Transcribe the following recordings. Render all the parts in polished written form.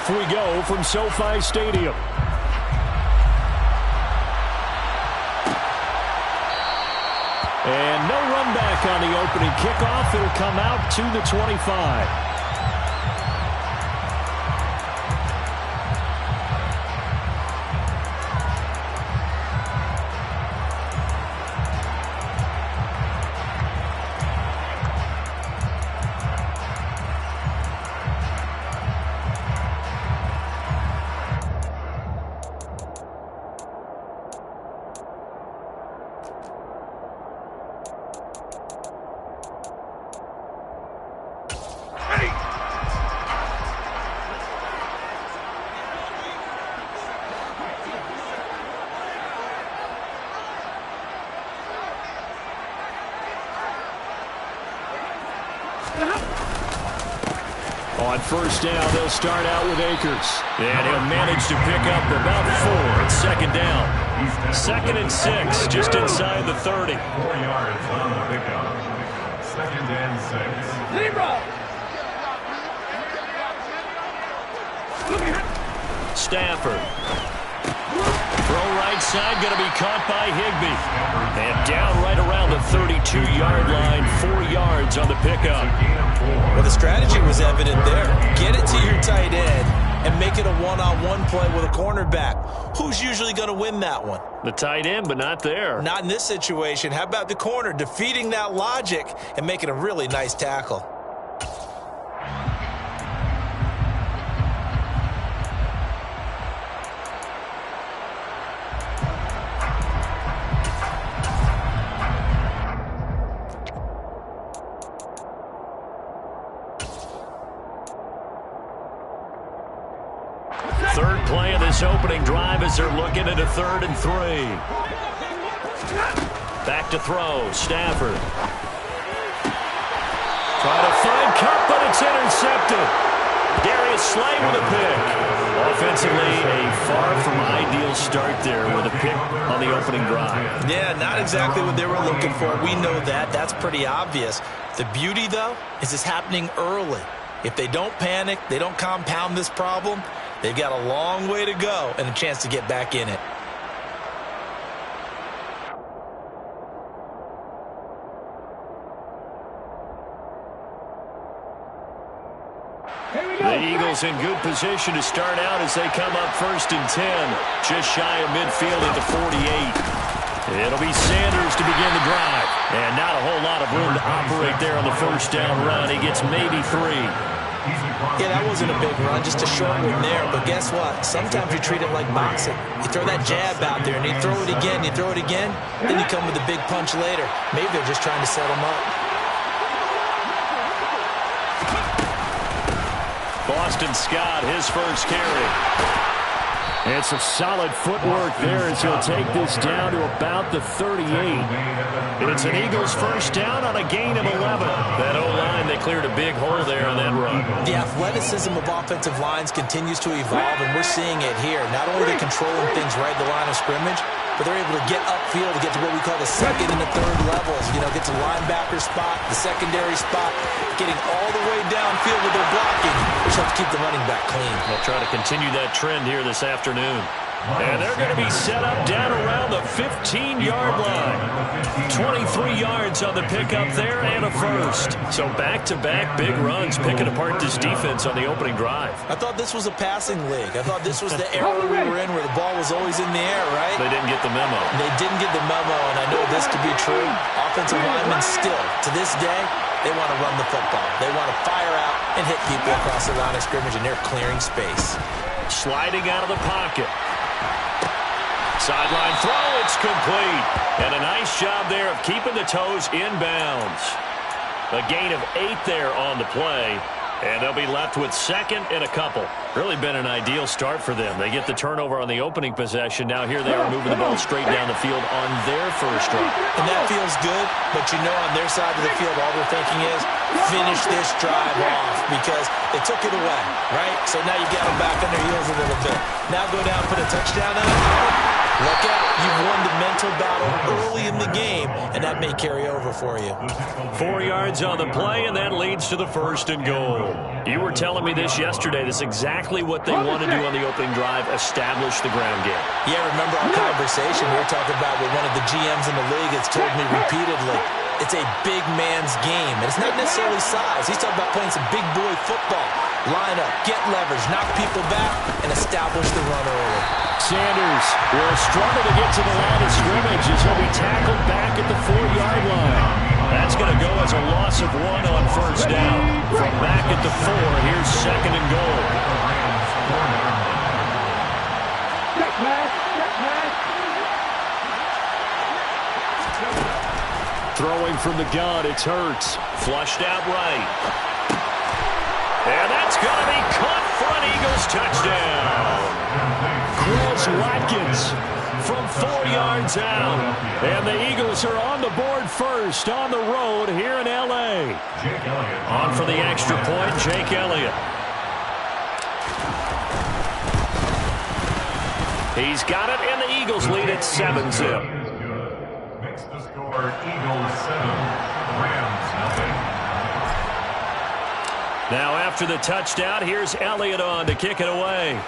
Off we go from SoFi Stadium. And no run back on the opening kickoff. It'll come out to the 25. On first down, they'll start out with Akers. And he'll manage to pick up about 4 at second down. 2nd and 6, just inside the 30. 4 yards on the pickup. 2nd and 6. Libra! Stafford. Throw right side, going to be caught by Higbee. And down right around the 32-yard line, 4 yards on the pickup. Well, the strategy was evident there. Get it to your tight end and make it a one-on-one play with a cornerback. Who's usually going to win that one? The tight end, but not there. Not in this situation. How about the corner defeating that logic and making a really nice tackle? Third play of this opening drive as they're looking at a 3rd and 3. Back to throw, Stafford. Trying to find Cup, but it's intercepted. Darius Slay with a pick. Offensively, a far from ideal start there with a pick on the opening drive. Yeah, not exactly what they were looking for. We know that. That's pretty obvious. The beauty, though, is it's happening early. If they don't panic, they don't compound this problem, they've got a long way to go and a chance to get back in it. The Eagles in good position to start out as they come up 1st and 10. Just shy of midfield at the 48. It'll be Sanders to begin the drive. And not a whole lot of room to operate there on the first down run. He gets maybe 3. Yeah, that wasn't a big run, just a short one there. But guess what? Sometimes you treat it like boxing. You throw that jab out there, and you throw it again, then you come with a big punch later. Maybe they're just trying to set him up. Boston Scott, his first carry. It's a solid footwork there as he'll take this down to about the 38. It's an Eagles first down on a gain of 11. That O-line, they cleared a big hole there on that run. The athleticism of offensive lines continues to evolve, and we're seeing it here. Not only are they controlling things right at the line of scrimmage, but they're able to get upfield to get to what we call the 2nd and the 3rd levels. You know, get to linebacker spot, the secondary spot, getting all the way downfield with their blocking. Just have to keep the running back clean. They'll try to continue that trend here this afternoon. And they're going to be set up down around the 15-yard line. 23 yards on the pickup there and a first. So back-to-back big runs picking apart this defense on the opening drive. I thought this was a passing league. I thought this was the era we were in where the ball was always in the air, right? They didn't get the memo. They didn't get the memo, and I know this to be true. Offensive linemen still, to this day, they want to run the football. They want to fire out and hit people across the line of scrimmage, and they're clearing space. Sliding out of the pocket. Sideline throw, it's complete. And a nice job there of keeping the toes inbounds. A gain of 8 there on the play. And they'll be left with 2nd and a couple. Really been an ideal start for them. They get the turnover on the opening possession. Now here they are moving the ball straight down the field on their first drive. And that feels good, but you know on their side of the field all they're thinking is finish this drive off because they took it away, right? So now you got them back on their heels a little bit. Now go down, put a touchdown on it. Look out. You've won the mental battle early in the game, and that may carry over for you. 4 yards on the play, and that leads to the 1st and goal. You were telling me this yesterday. This is exactly what they want to do on the opening drive, establish the ground game. Yeah, remember our conversation? We were talking about what one of the GMs in the league has told me repeatedly. It's a big man's game, and it's not necessarily size. He's talking about playing some big boy football. Line up, get leverage, knock people back, and establish the run early. Sanders will struggle to get to the line of scrimmage as he'll be tackled back at the 4-yard line. That's going to go as a loss of 1 on 1st down. From back at the 4, here's 2nd and goal. Throwing from the gun, it's Hurts. Flushed out right. And that's going to be caught for an Eagles touchdown. Chris Watkins from 4 yards out. And the Eagles are on the board first on the road here in L.A. On for the extra point, Jake Elliott. He's got it, and the Eagles lead at 7-zip. Makes the score Eagles 7, Rams nothing. Now after the touchdown, here's Elliott on to kick it away.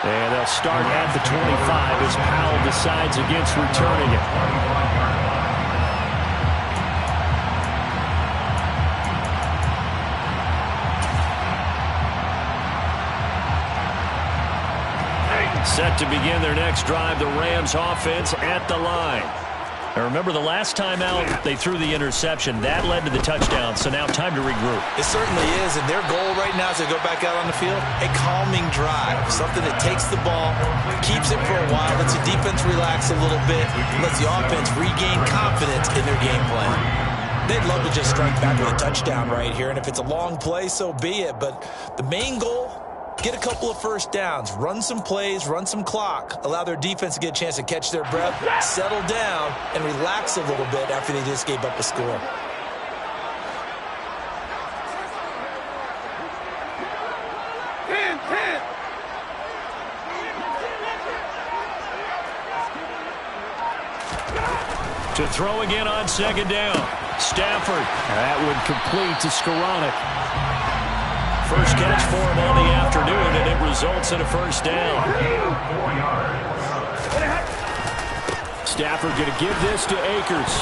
And they'll start at the 25 as Powell decides against returning it. Set to begin their next drive, the Rams offense at the line. Now remember, the last time out, they threw the interception. That led to the touchdown, so now time to regroup. It certainly is, and their goal right now is to go back out on the field, a calming drive, something that takes the ball, keeps it for a while, lets the defense relax a little bit, lets the offense regain confidence in their game plan. They'd love to just strike back with a touchdown right here, and if it's a long play, so be it. But the main goal, get a couple of first downs, run some plays, run some clock, allow their defense to get a chance to catch their breath, settle down, and relax a little bit after they just gave up a score. To throw again on 2nd down. Stafford. That would complete to Skoranek. First catch for him on the afternoon, and it results in a 1st down. Stafford going to give this to Akers.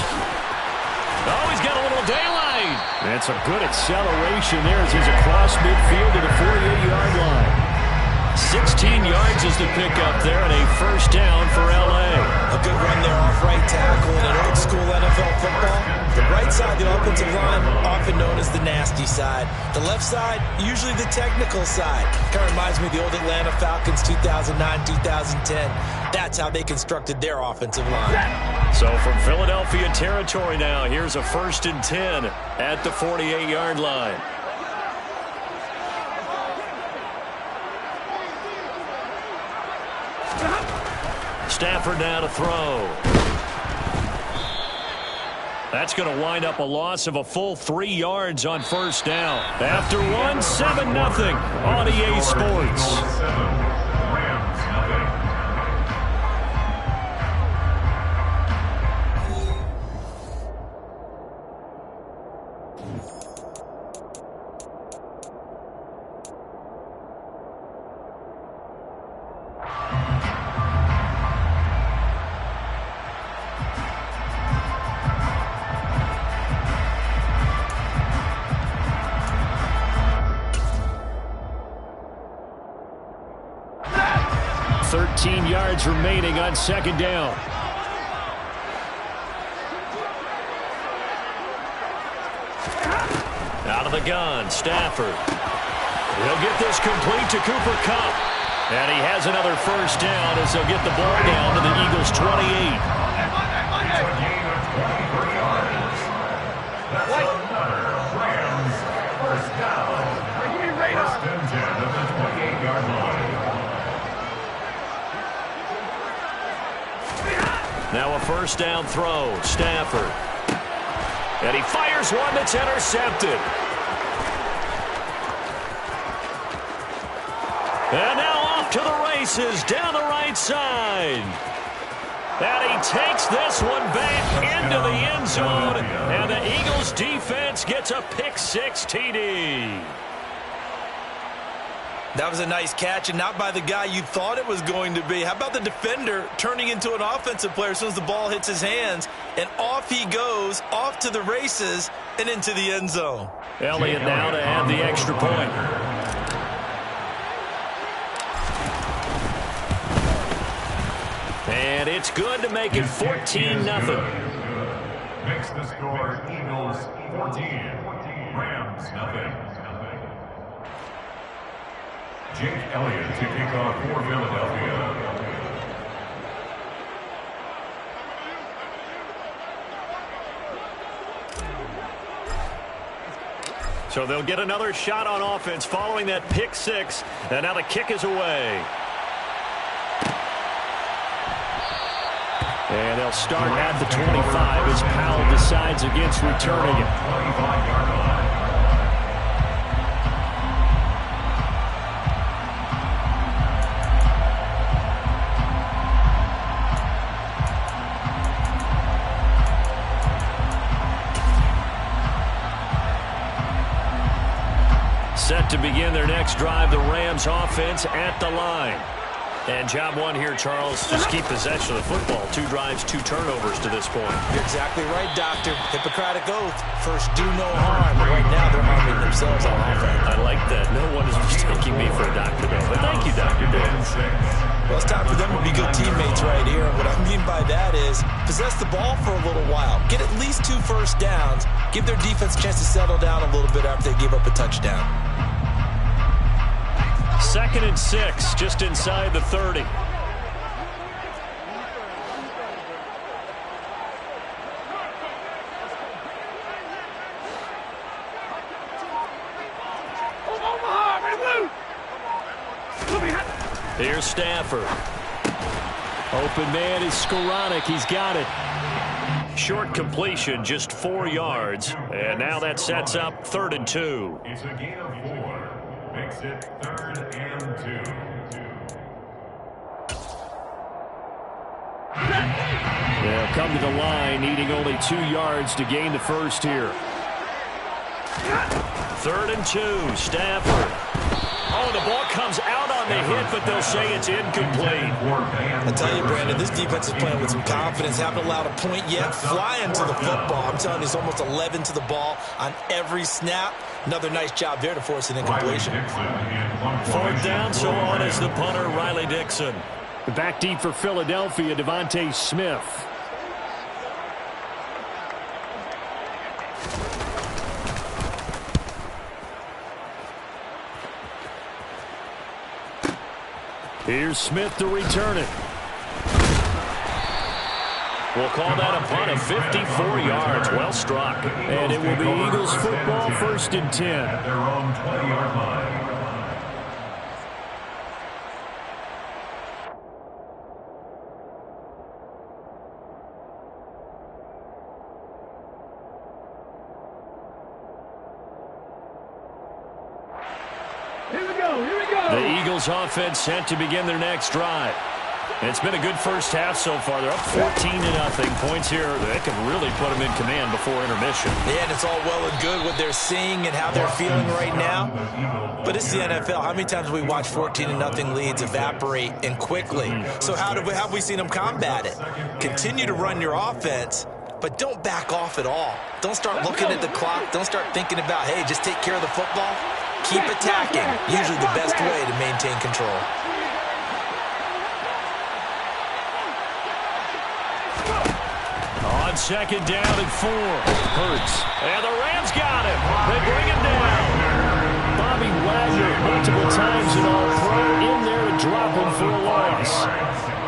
Oh, he's got a little daylight. That's a good acceleration there as he's across midfield to the 48-yard line. 16 yards is the pickup there, and a 1st down for L.A. A good run there off right tackle in an old-school NFL football. The right side, the offensive line, often known as the nasty side. The left side, usually the technical side. Kind of reminds me of the old Atlanta Falcons 2009, 2010. That's how they constructed their offensive line. So from Philadelphia territory now, here's a 1st and 10 at the 48-yard line. Stafford now to throw. That's going to wind up a loss of a full 3 yards on 1st down. After 7-0 on EA Sports. Remaining on 2nd down. Out of the gun, Stafford. He'll get this complete to Cooper Kupp. And he has another 1st down as they'll get the ball down to the Eagles' 28. Now a 1st down throw, Stafford. And he fires one that's intercepted. And now off to the races down the right side. And he takes this one back into the end zone. And the Eagles defense gets a pick-6 TD. That was a nice catch, and not by the guy you thought it was going to be. How about the defender turning into an offensive player as soon as the ball hits his hands, and off he goes, off to the races, and into the end zone. Elliott now to add the extra point. And it's good to make it 14-0. Makes the score Eagles 14, Rams nothing. Jake Elliott to kick off for Philadelphia. So they'll get another shot on offense following that pick-6. And now the kick is away. And they'll start at the 25 as Powell decides against returning it. 25-yard line. Set to begin their next drive, the Rams offense at the line. And job one here, Charles, just keep possession of the football. 2 drives, 2 turnovers to this point. You're exactly right, Doctor. Hippocratic oath. First, do no harm. Right now, they're harming themselves on offense. I like that. No one is mistaking me for a doctor, though. But thank you, Dr. Dan. Well, it's time for them to be good teammates right here. And what I mean by that is possess the ball for a little while. Get at least 2 first downs. Give their defense a chance to settle down a little bit after they give up a touchdown. 2nd and 6, just inside the 30. Here's Stafford. Open man is Skoranek. He's got it. Short completion, just 4 yards. And now that sets up 3rd and 2. It's a gain of 4. Makes it 3rd and 2. They'll come to the line, needing only 2 yards to gain the first here. 3rd and 2, Stafford. Oh, the ball comes out on the hit, but they'll say it's incomplete. I tell you, Brandon, this defense is playing with some confidence. Haven't allowed a point yet. Flying to the football. I'm telling you, it's almost 11 to the ball on every snap. Another nice job there to force an incompletion. 4th down, so on is the punter, Riley Dixon. Back deep for Philadelphia, Devontae Smith. Here's Smith to return it. We'll call that a punt of 54 yards. Well struck. And it will be Eagles football, 1st and 10. At their own 20-yard line. The Eagles offense set to begin their next drive. And it's been a good first half so far. They're up 14-0. Points here, they can really put them in command before intermission. Yeah, and it's all well and good what they're seeing and how they're feeling right now. But it's the NFL. How many times have we watched 14-0 leads evaporate and quickly? So have we seen them combat it? Continue to run your offense, but don't back off at all. Don't start looking at the clock. Don't start thinking about, hey, just take care of the football. Keep attacking. Usually the best way to maintain control. On 2nd down and 4. Hurts. And the Rams got him. They bring him down. Bobby Wagner multiple times in all pro in there to drop him for a loss.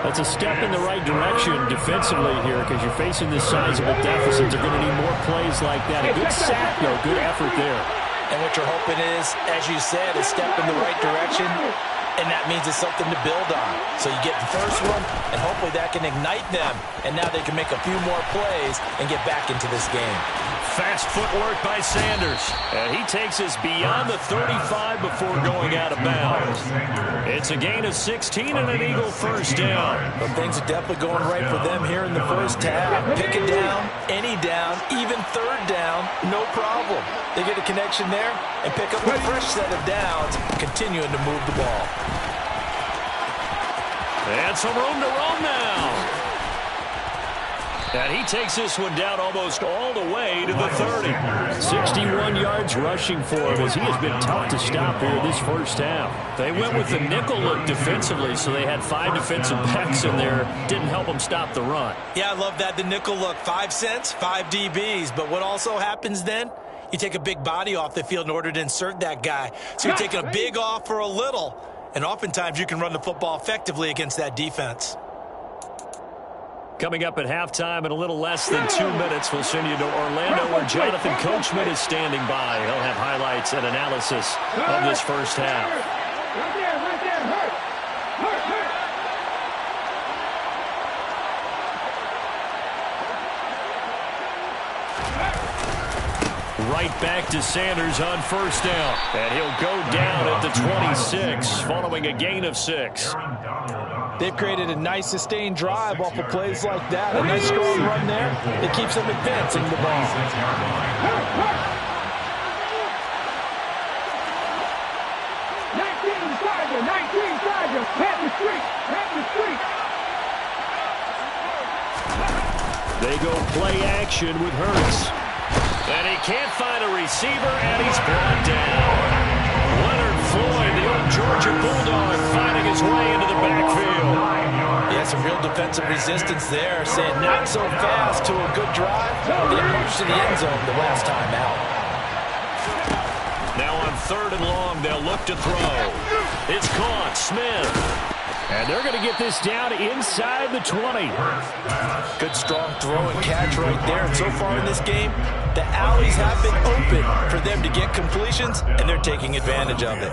That's a step in the right direction defensively here because you're facing this sizable deficit. They're going to need more plays like that. A good sack, though. Good effort there. And what you're hoping is, as you said, a step in the right direction and that means it's something to build on. So you get the first one, and hopefully that can ignite them, and now they can make a few more plays and get back into this game. Fast footwork by Sanders. And he takes us beyond the 35 before going out of bounds. It's a gain of 16 and an Eagle first down. But things are definitely going right for them here in the first half. Pick it down, any down, even third down, no problem. They get a connection there and pick up a fresh set of downs, continuing to move the ball. And some room to roam now. And he takes this one down almost all the way to the 30. 61 yards rushing for him as he has been tough to stop here this first half. They went with the nickel look defensively, so they had 5 defensive backs in there. Didn't help them stop the run. Yeah, I love that, the nickel look. 5 cents, 5 DBs. But what also happens then? You take a big body off the field in order to insert that guy. So you're taking a big off for a little. And oftentimes you can run the football effectively against that defense. Coming up at halftime in a little less than 2 minutes, we'll send you to Orlando where Jonathan Coachman is standing by. He'll have highlights and analysis of this first half. Right there, hurt. Right back to Sanders on first down. And he'll go down at the 26 following a gain of 6. They've created a nice sustained drive off of plays like that. A nice strong run there. It keeps them advancing the ball. 19 Tiger, pat the street. They go play action with Hurts. And he can't find a receiver, and he's brought down. Leonard Floyd, the old Georgia Bulldog, finding his way into the backfield. Yeah, some real defensive resistance there, saying not so fast to a good drive. They approached to the end zone the last time out. Now on 3rd and long, they'll look to throw. It's caught, Smith. And they're going to get this down inside the 20. Good strong throw and catch right there. And so far in this game, the alleys have been open for them to get completions, and they're taking advantage of it.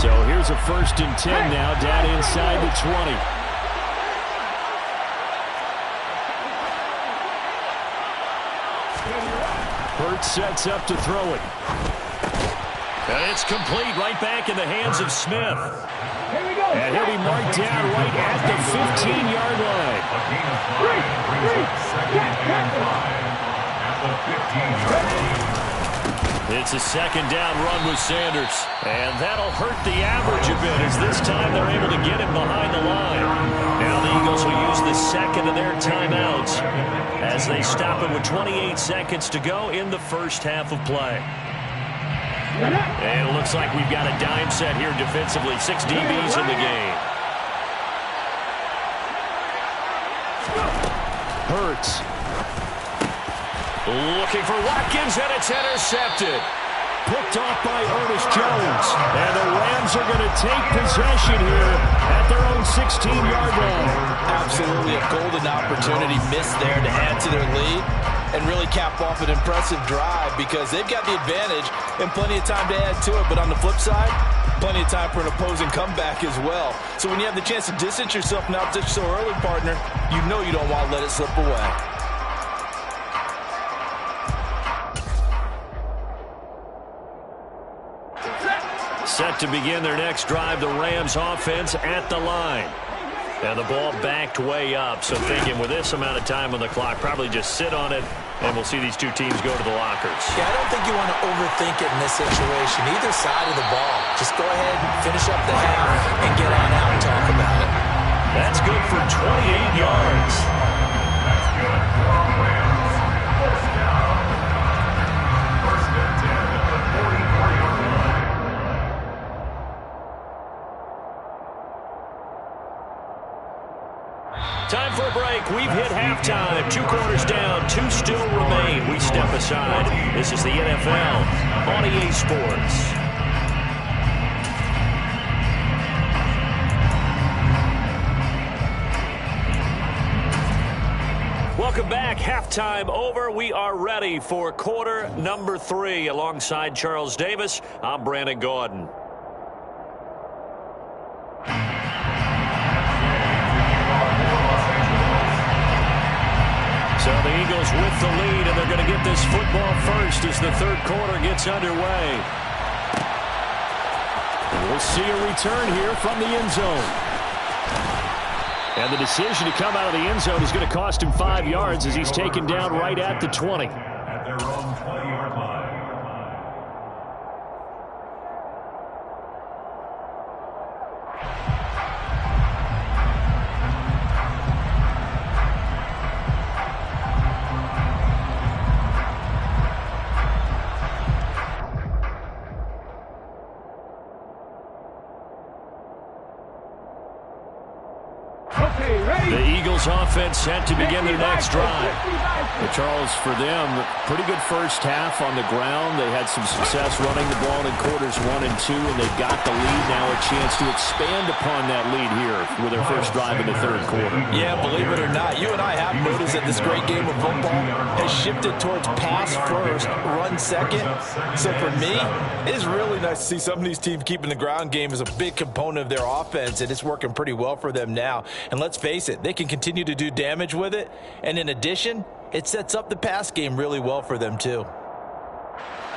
So here's a 1st and 10 now, down inside the 20. Hurts sets up to throw it. And it's complete, right back in the hands of Smith. And he'll be marked down right at the 15-yard line. It's a 2nd down run with Sanders. And that'll hurt the average a bit as this time they're able to get him behind the line. Now the Eagles will use the 2nd of their timeouts as they stop it with 28 seconds to go in the first half of play. And it looks like we've got a dime set here defensively. 6 DBs in the game. Hurts. Looking for Watkins, and it's intercepted. Picked off by Ernest Jones. And the Rams are going to take possession here at their own 16-yard line. Absolutely a golden opportunity missed there to add to their lead and really cap off an impressive drive because they've got the advantage and plenty of time to add to it. But on the flip side, plenty of time for an opposing comeback as well. So when you have the chance to distance yourself from the opposition so early, partner, you know you don't want to let it slip away. Set to begin their next drive, the Rams offense at the line. And the ball backed way up, so thinking with this amount of time on the clock, probably just sit on it, and we'll see these two teams go to the lockers. Yeah, I don't think you want to overthink it in this situation. Either side of the ball. Just go ahead and finish up the half and get on out and talk about it. That's good for 28 yards. That's good for our Rams. First down. First and 10 at the 44-yard line. Time for a break. We've hit halftime. 2 quarters down, 2 still remain. We step aside. This is the NFL on EA Sports. Welcome back. Halftime over. We are ready for quarter number 3. Alongside Charles Davis, I'm Brandon Gaudin. So the Eagles with the lead, and they're going to get this football first as the third quarter gets underway. And we'll see a return here from the end zone. And the decision to come out of the end zone is going to cost him 5 yards as he's taken down right at the 20. At their own 20-yard line. The Eagles offense set to begin their next drive. But Charles, for them, pretty good first half on the ground. They had some success running the ball in quarters 1 and 2, and they've got the lead now, a chance to expand upon that lead here with their first drive in the third quarter. Yeah, believe it or not, you and I have noticed that this great game of football has shifted towards pass first, run second. So for me, it is really nice to see some of these teams keeping the ground game as a big component of their offense, and it's working pretty well for them now. And let's face it, they can continue to do damage with it, and in addition, it sets up the pass game really well for them too.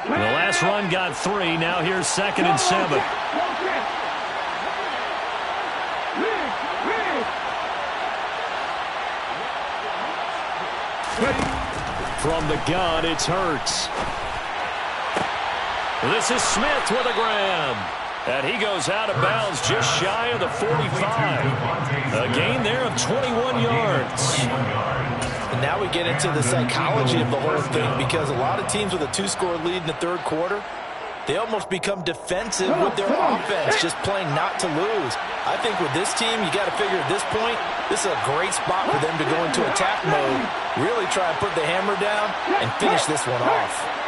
The last run got 3. Now here's 2nd and 7. From the gun, it's Hurts. This is Smith with a grab. And he goes out of bounds just shy of the 45. A gain there of 21 yards. And now we get into the psychology of the whole thing, because a lot of teams with a 2-score lead in the third quarter, they almost become defensive with their offense, just playing not to lose. I think with this team, you got to figure at this point, this is a great spot for them to go into attack mode, really try and put the hammer down and finish this one off.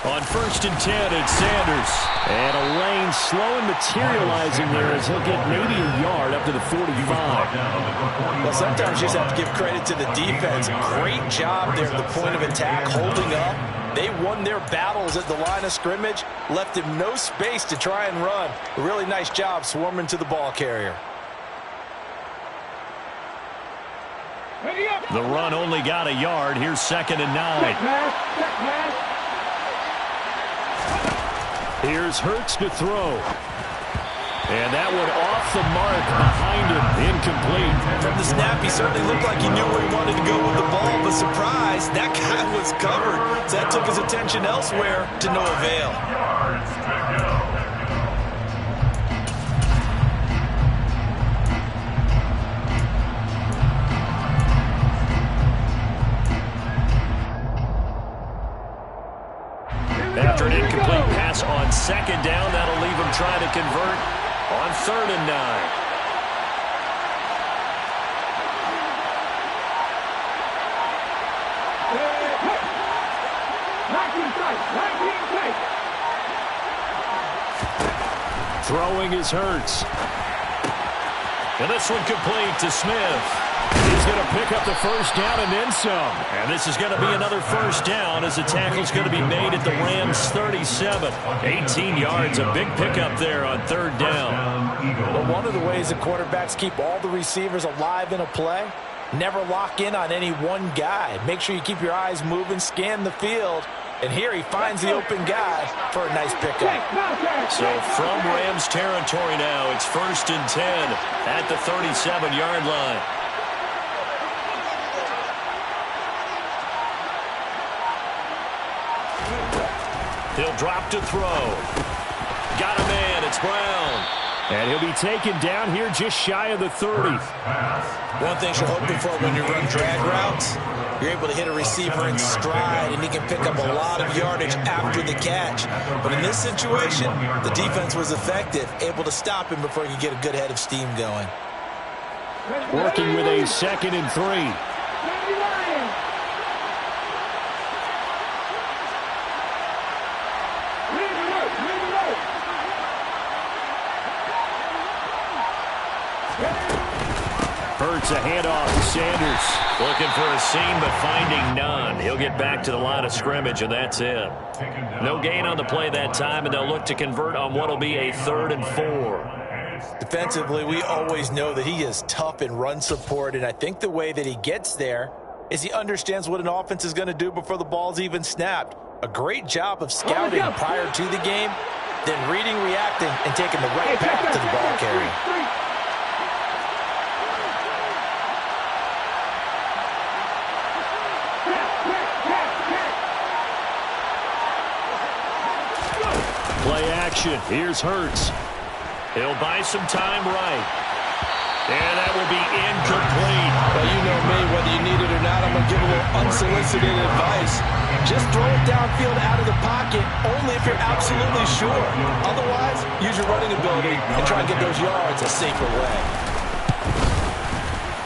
On 1st and 10, it's Sanders. And a lane slow and materializing there as he'll get maybe a yard up to the 45. Well, sometimes you just have to give credit to the defense. Great job there at the point of attack, holding up. They won their battles at the line of scrimmage, left him no space to try and run. A really nice job swarming to the ball carrier. The run only got a yard. Here's 2nd and 9. Here's Hurts to throw. And that one off the mark behind him. Incomplete. From the snap, he certainly looked like he knew where he wanted to go with the ball, but surprise, that guy was covered. So that took his attention elsewhere to no avail. Yards to go. After an incomplete pass on 2nd down, that'll leave him trying to convert on 3rd and 9. Throwing is Hurts. And this one complete to Smith. He's going to pick up the first down and then some. And this is going to be another first down as the tackle's going to be made at the Rams' 37. 18 yards, a big pickup there on 3rd down. Well, one of the ways that quarterbacks keep all the receivers alive in a play, never lock in on any one guy. Make sure you keep your eyes moving, scan the field. And here he finds the open guy for a nice pickup. So from Rams territory now, it's 1st and 10 at the 37-yard line. He'll drop to throw. Got a man. It's Brown. And he'll be taken down here just shy of the 30. One thing you're hoping for when you run drag routes, you're able to hit a receiver in stride, and he can pick up a lot of yardage after the catch. But in this situation, the defense was effective, able to stop him before he could get a good head of steam going. Working with a 2nd and 3. Hurts, a handoff to Sanders. Looking for a seam, but finding none. He'll get back to the line of scrimmage, and that's it. No gain on the play that time, and they'll look to convert on what will be a 3rd and 4. Defensively, we always know that he is tough in run support, and I think the way that he gets there is he understands what an offense is going to do before the ball's even snapped. A great job of scouting prior to the game, then reading, reacting, and taking the right path to the ball carrier. Play action. Here's Hurts. He'll buy some time right. And that will be incomplete. Well, you know me, whether you need it or not, I'm going to give a little unsolicited advice. Just throw it downfield out of the pocket, only if you're absolutely sure. Otherwise, use your running ability and try and get those yards a safer way.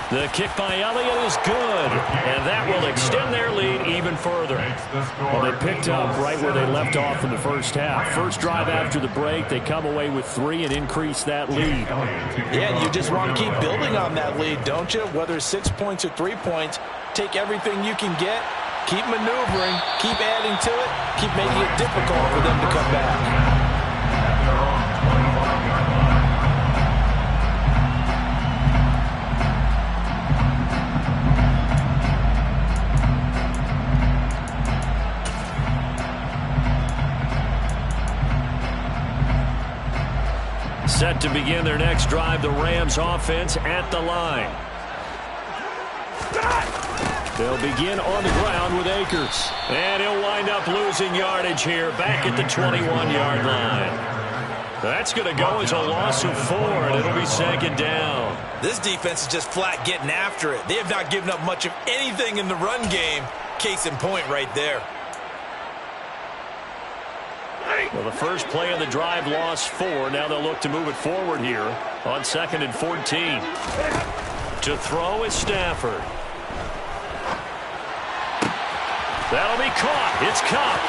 The kick by Elliott is good, and that will extend their lead even further. Well, they picked up right where they left off in the first half. First drive after the break, they come away with 3 and increase that lead. Yeah, and you just want to keep building on that lead, don't you? Whether it's 6 points or 3 points, take everything you can get, keep maneuvering, keep adding to it, keep making it difficult for them to come back. Set to begin their next drive, the Rams offense at the line. They'll begin on the ground with Akers. And he'll wind up losing yardage here back at the 21-yard line. That's going to go as a loss of 4, and it'll be 2nd down. This defense is just flat getting after it. They have not given up much of anything in the run game. Case in point right there. Well, the first play of the drive lost 4. Now they'll look to move it forward here on 2nd and 14. To throw is Stafford. That'll be caught. It's Cup.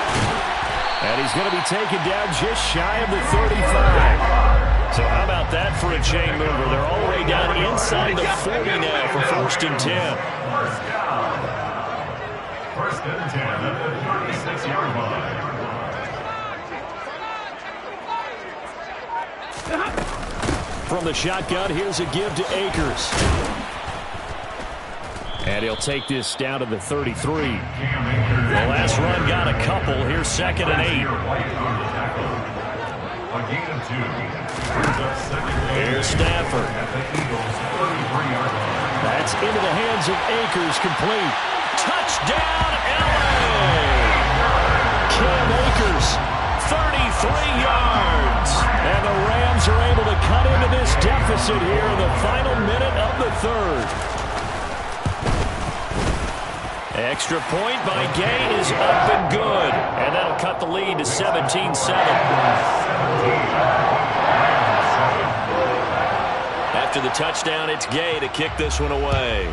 And he's going to be taken down just shy of the 35. So how about that for a chain mover? They're all the way down inside the 40 now for 1st and 10. First and 10 at the 36-yard line. From the shotgun, here's a give to Akers. And he'll take this down to the 33. The last run got a couple. Here's 2nd and 8. Here's Stafford. That's into the hands of Akers, complete. Touchdown, LA! Cam Akers, 33 yards. And the Rams are able to cut into this deficit here in the final minute of the 3rd. Extra point by Gay is up and good. And that'll cut the lead to 17-7. After the touchdown, it's Gay to kick this one away.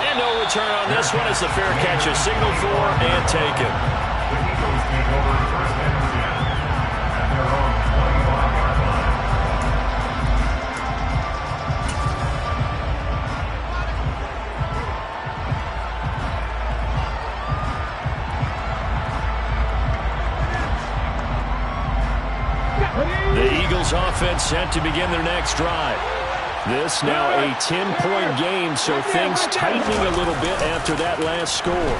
And no return on this one as the fair catch is signaled for and taken. The Eagles take over 1st and 10 at their own 25-yard line. The Eagles offense set to begin their next drive. This now a 10-point game, so things tightening a little bit after that last score.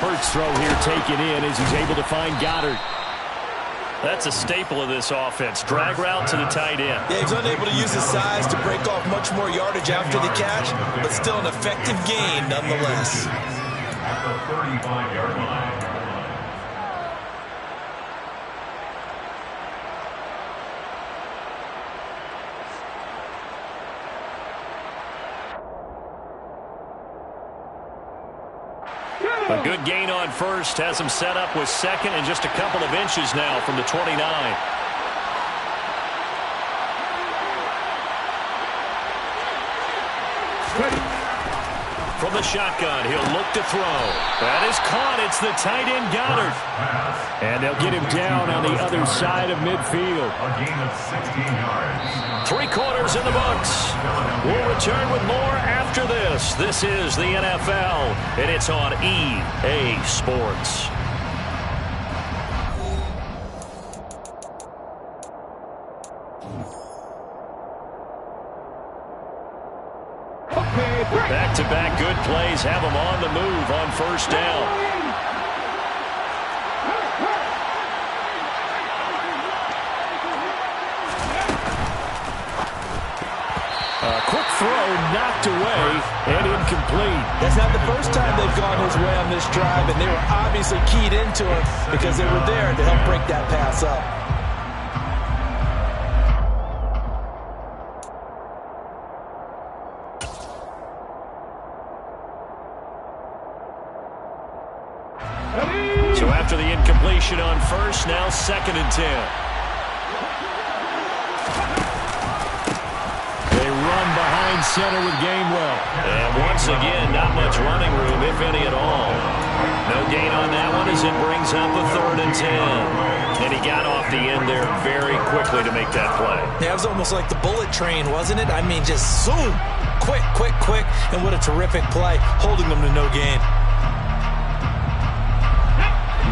Hurts throw here taken in as he's able to find Goddard. That's a staple of this offense. Drag route to the tight end. Yeah, he's unable to use his size to break off much more yardage after the catch, but still an effective gain nonetheless. At the 35-yard line. A good gain on first has him set up with 2nd and just a couple of inches now from the 29. From the shotgun, he'll look to throw. That is caught. It's the tight end Goddard. And they'll get him down on the other side of midfield. A gain of 16 yards. 3 quarters in the books. We'll return with more after this. This is the NFL, and it's on EA Sports. Back-to-back good plays have them on the move on first down. A quick throw knocked away and incomplete. That's not the first time they've gone his way on this drive, and they were obviously keyed into it because they were there to help break that pass up. So after the incompletion on first, now 2nd and 10. They run behind center with Gainwell. And once again, not much running room, if any at all. No gain on that one as it brings up a 3rd and 10. And he got off the end there very quickly to make that play. Yeah, it was almost like the bullet train, wasn't it? I mean, just zoom. Quick, quick, quick. And what a terrific play, holding them to no gain.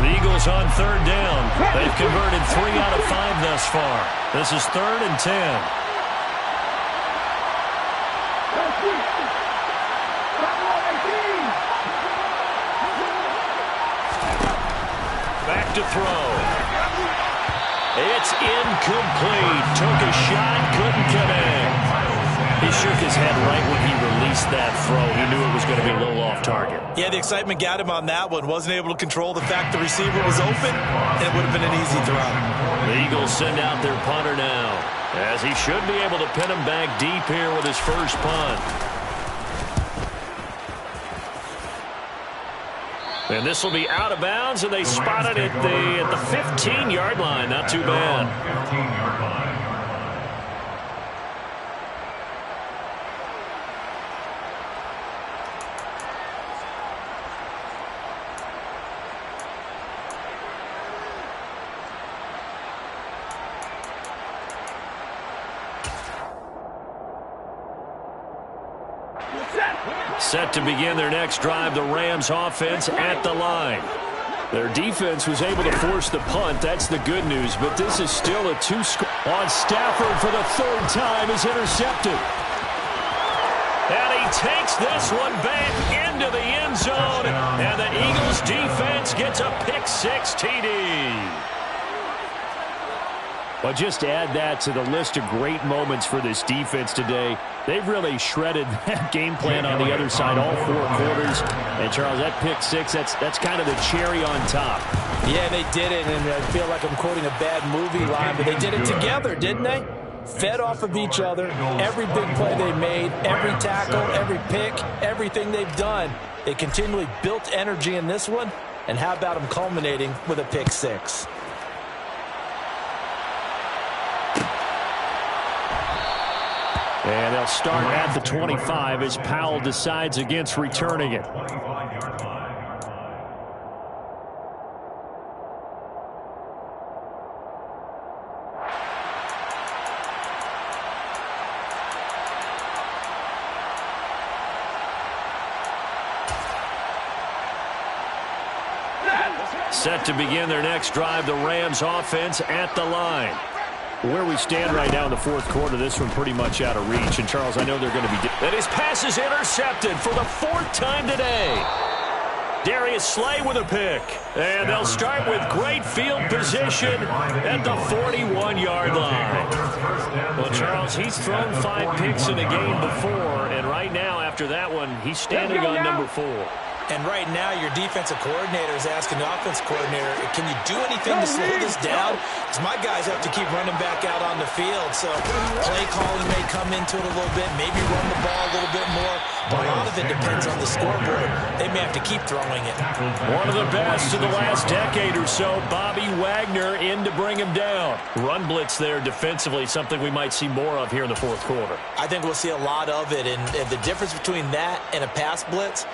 The Eagles on 3rd down. They've converted 3 out of 5 thus far. This is 3rd and 10. Back to throw. It's incomplete. Took a shot, couldn't connect. He shook his head right when he released that throw. He knew it was going to be a little off target. Yeah, the excitement got him on that one. Wasn't able to control the fact the receiver was open, and it would have been an easy throw. The Eagles send out their punter now, as he should be able to pin him back deep here with his first punt. And this will be out of bounds, and they spot it at the 15-yard line. Not too bad. 15-yard line. Set to begin their next drive, the Rams offense at the line. Their defense was able to force the punt. That's the good news, but this is still a 2-score. On Stafford for the 3rd time is intercepted. And he takes this one back into the end zone, and the Eagles defense gets a pick-6 TD. Well, just to add that to the list of great moments for this defense today. They've really shredded that game plan on the other side all 4 quarters. And, Charles, that pick-6, that's kind of the cherry on top. Yeah, they did it, and I feel like I'm quoting a bad movie line, but they did it together, didn't they? Fed off of each other, every big play they made, every tackle, every pick, everything they've done. They continually built energy in this one, and how about them culminating with a pick-6? And they'll start at the 25 as Powell decides against returning it. Set to begin their next drive, the Rams offense at the line. Where we stand right now in the 4th quarter, this one pretty much out of reach. And, Charles, I know they're going to be... And his pass is intercepted for the 4th time today. Darius Slay with a pick. And they'll start with great field position at the 41-yard line. Well, Charles, he's thrown 5 picks in a game before. And right now, after that one, he's standing on number 4. And right now, your defensive coordinator is asking the offensive coordinator, can you do anything to slow this down? Because my guys have to keep running back out on the field. So play calling may come into it a little bit, maybe run the ball a little bit more. But a lot of it depends on the scoreboard. They may have to keep throwing it. One of the best of the last decade or so, Bobby Wagner in to bring him down. Run blitz there defensively, something we might see more of here in the 4th quarter. I think we'll see a lot of it. And the difference between that and a pass blitz,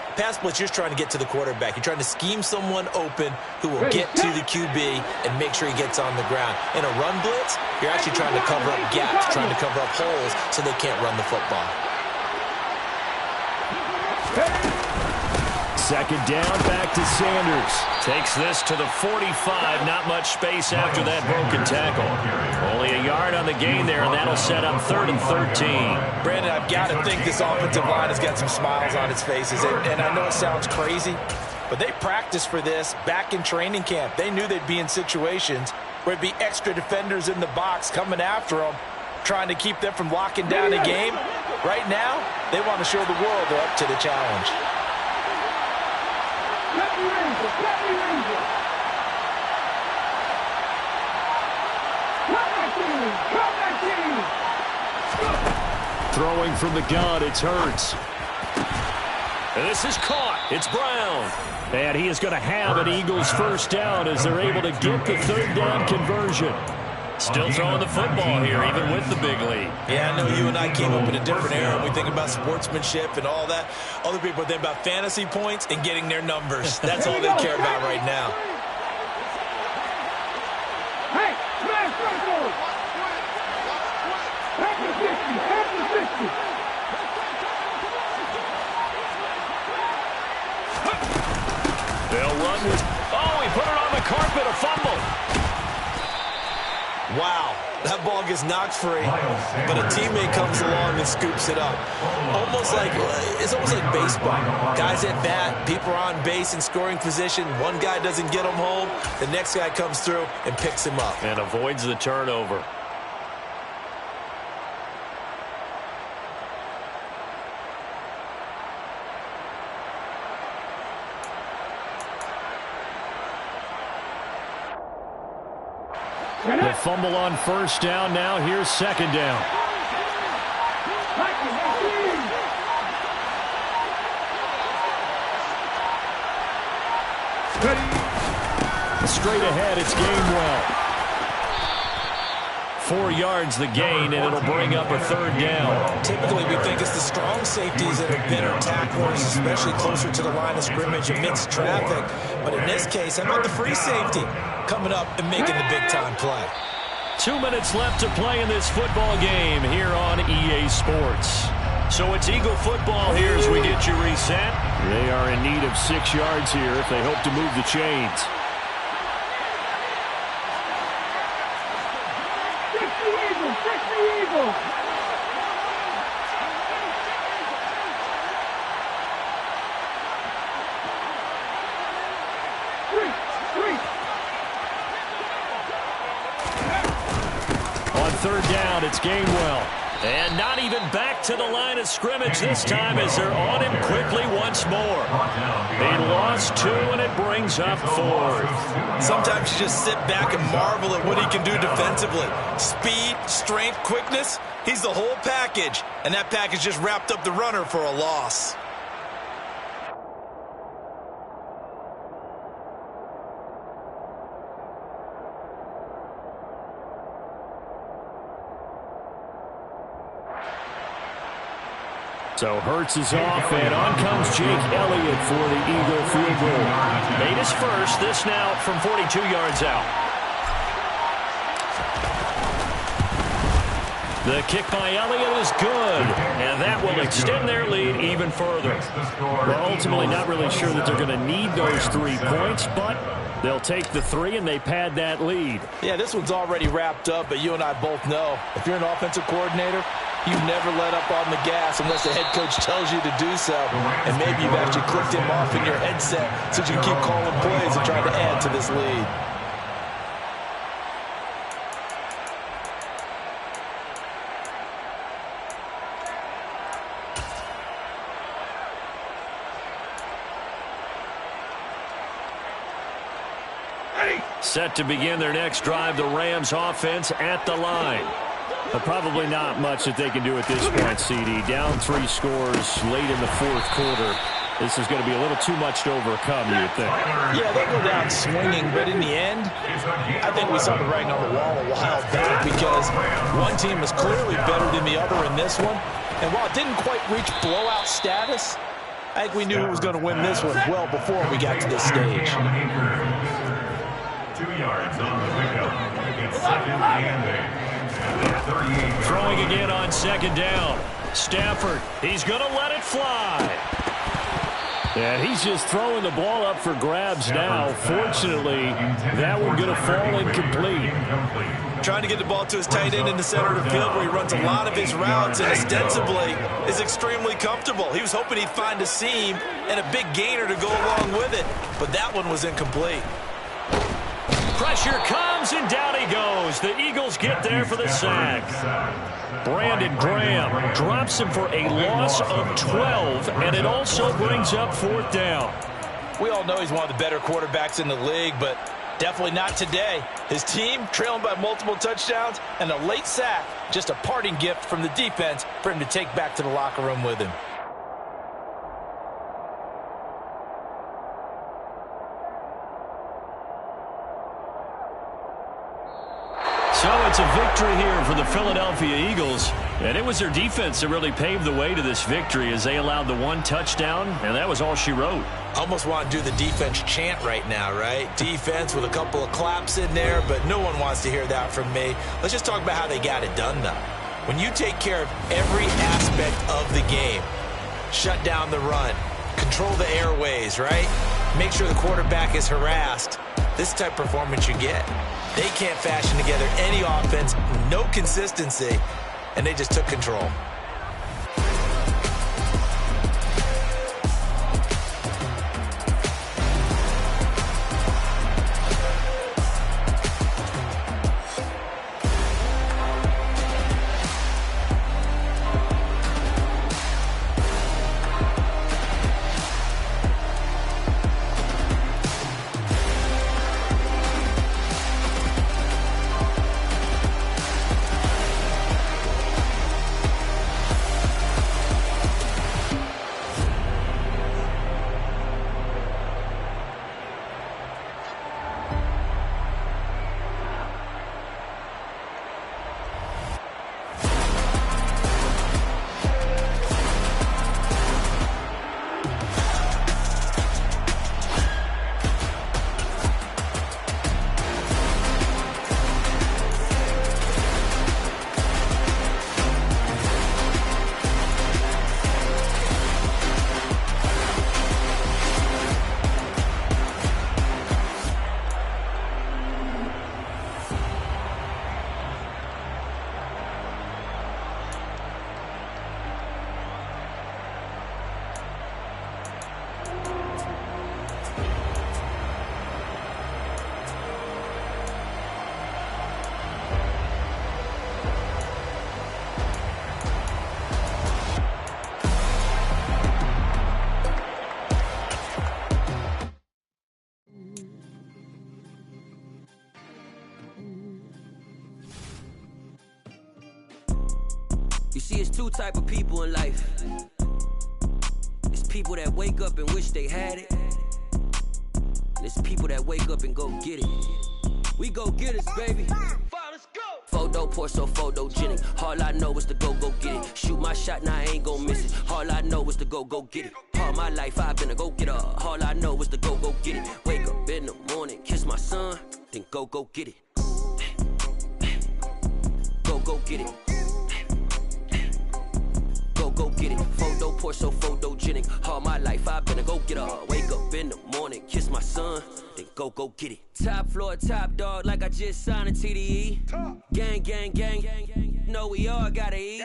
you're trying trying to get to the quarterback. You're trying to scheme someone open who will get to the QB and make sure he gets on the ground. In a run blitz, you're actually trying to cover up gaps, trying to cover up holes so they can't run the football. Second down, back to Sanders. Takes this to the 45. Not much space after that broken tackle. Only a yard on the gain there, and that'll set up 3rd and 13. Brandon, I've got to think this offensive line has got some smiles on its faces. And I know it sounds crazy, but they practiced for this back in training camp. They knew they'd be in situations where it'd be extra defenders in the box coming after them, trying to keep them from locking down a game. Right now, they want to show the world they're up to the challenge. Throwing from the gun, it's Hurts. And this is caught. It's Brown. And he is going to have an Eagles first down as they're able to get the 3rd down conversion. Still throwing the football here, even with the big lead. Yeah, I know you and I came up in a different era. We think about sportsmanship and all that. Other people think about fantasy points and getting their numbers. That's all they care about right now. Hey, smash circle! Back to 50, back to 50. They'll run with... Oh, he put it on the carpet, a fumble. Wow, that ball gets knocked free, but a teammate comes along and scoops it up. It's almost like baseball. Guys at bat, people are on base in scoring position. One guy doesn't get him home, the next guy comes through and picks him up. And avoids the turnover. The fumble on first down. Now here's second down. Straight ahead, it's Gainwell. 4 yards the gain, and it'll bring up a 3rd down. Typically, we think it's the strong safeties that are better tacklers, especially closer to the line of scrimmage amidst traffic. But in this case, how about the free safety coming up and making the big-time play? 2 minutes left to play in this football game here on EA Sports. So it's Eagle football here as we get you reset. They are in need of 6 yards here if they hope to move the chains. Eagle! 3rd down, it's Gainwell. And not even back to the line of scrimmage this time as they're on him quickly once more. They lost 2, and it brings up 4th. Sometimes you just sit back and marvel at what he can do defensively. Speed, strength, quickness, he's the whole package. And that package just wrapped up the runner for a loss. So Hurts is off, and on comes Jake Elliott for the Eagle field goal. Made his first, this now from 42 yards out. The kick by Elliott is good, and that will extend their lead even further. Well, ultimately not really sure that they're going to need those 3 points, but they'll take the 3, and they pad that lead. Yeah, this one's already wrapped up, but you and I both know if you're an offensive coordinator, you never let up on the gas unless the head coach tells you to do so. And maybe you've actually clicked him off in your headset so you can keep calling plays and trying to add to this lead. Set to begin their next drive, the Rams offense at the line. But probably not much that they can do at this point, CD. Down 3 scores late in the 4th quarter. This is going to be a little too much to overcome, you would think. Yeah, they go down swinging, but in the end, I think we saw the writing on the wall a while back because one team is clearly better than the other in this one. And while it didn't quite reach blowout status, I think we knew who was going to win this one well before we got to this stage. 2 yards on the pickup. It's second and 8. Throwing again on second down. Stafford, he's going to let it fly. And he's just throwing the ball up for grabs now. Fortunately, that one going to fall incomplete. Trying to get the ball to his tight end in the center of the field where he runs a lot of his routes and ostensibly is extremely comfortable. He was hoping he'd find a seam and a big gainer to go along with it, but that one was incomplete. Pressure comes, and down he goes. The Eagles get there for the sack. Brandon Graham drops him for a loss of 12, and it also brings up fourth down. We all know he's one of the better quarterbacks in the league, but definitely not today. His team trailing by multiple touchdowns, and a late sack, just a parting gift from the defense for him to take back to the locker room with him. So it's a victory here for the Philadelphia Eagles. And it was their defense that really paved the way to this victory as they allowed the one touchdown, and that was all she wrote. Almost want to do the defense chant right now, right? Defense with a couple of claps in there, but no one wants to hear that from me. Let's just talk about how they got it done, though. When you take care of every aspect of the game, shut down the run, control the airways, right? Make sure the quarterback is harassed. This type of performance you get. They can't fashion together any offense, no consistency, and they just took control. You see, it's two type of people in life. It's people that wake up and wish they had it. And it's people that wake up and go get it. We go get it, baby. Let's go. Photo pour so photogenic. All I know is to go get it. Shoot my shot, now I ain't gon' miss it. All I know is to go get it. All my life I've been a go-getter. All I know is to go get it. Wake up in the morning, kiss my son, then go get it. Go get it. Go get it. Photo pour so photogenic. All my life I've been a go-getter. Wake up in the morning, kiss my son, then go get it. Top floor, top dog, like I just signed a TDE. Gang, gang, gang, gang. Know we all gotta eat.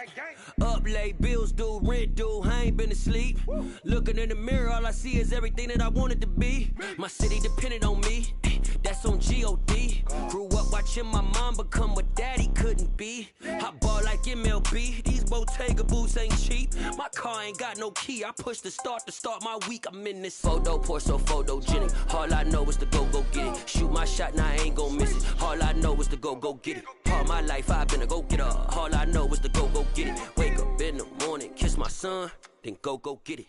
Up late, bills due, rent due, I ain't been asleep. Looking in the mirror, all I see is everything that I wanted to be. My city depended on me, that's on G.O.D. Grew up watching my mom become what daddy couldn't be. I ball like MLB, these Bottega boots ain't cheap. My car ain't got no key, I push the start to start my week. I'm in this photo pour so photogenic. All I know is to go get it. Shoot my shot, now I ain't gon' miss it. All I know is to go get it. All my life I've been a go-getter. All I know is to go get it. Wake up in the morning, kiss my son, then go get it.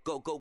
Go